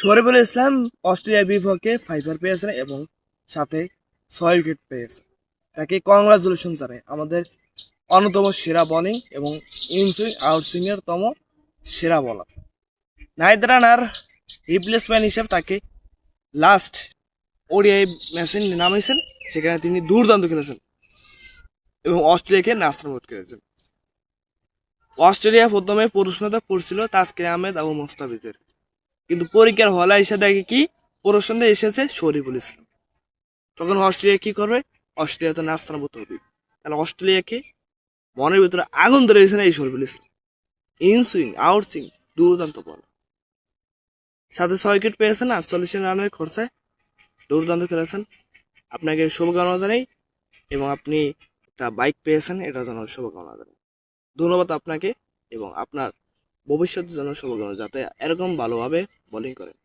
শরীফুল ইসলাম অস্ট্রেলিয়ার বিপক্ষে 5 পেয়েছেন এবং সাথে 6 উইকেট পেয়েছেন। তাকে কংগ্রাচুলেশন জানাই। আমাদের অন্যতম সেরা বোলিং এবং ইনসুইং আউটসুইং এর তম সেরা বলার। নাহিদ রানার রিপ্লেসমেন্ট হিসেবে তাকে লাস্ট ওডিআই ম্যাচে নামিয়েছেন, সেখানে তিনি দুর্দান্ত খেলেছেন এবং অস্ট্রেলিয়াকে নাস্তানাবুদ করেছেন। অস্ট্রেলিয়া প্রথমে প্রশ্নটা পড়ছিল তাসকিন আহমেদ এবং মোস্তাফিজের, কিন্তু পরীক্ষার হলে এসে দেখে কি প্রশ্নটা এসেছে শরীফুল ইসলাম। তখন অস্ট্রেলিয়া কি করবে? অস্ট্রেলিয়া তো নাস্তানাবুদ হবে। তাহলে অস্ট্রেলিয়াকে মনের ভিতরে আগুন ধরে গেছেন এই শরীফুল ইসলাম। ইনসুইং আউটসুইং দুর্দান্ত বল, সাথে 6 উইকেট পেয়েছেন 48 রানের খরচায়। দুর্দান্ত খেলেছেন, আপনাকে শুভকামনা জানাই এবং আপনি একটা বাইক পেয়েছেন, এটার জন্য শুভকামনা জানাই। ধন্যবাদ আপনাকে এবং আপনার ভবিষ্যতের জন্য শুভকামনা, যাতে এরকম ভালোভাবে বোলিং করেন।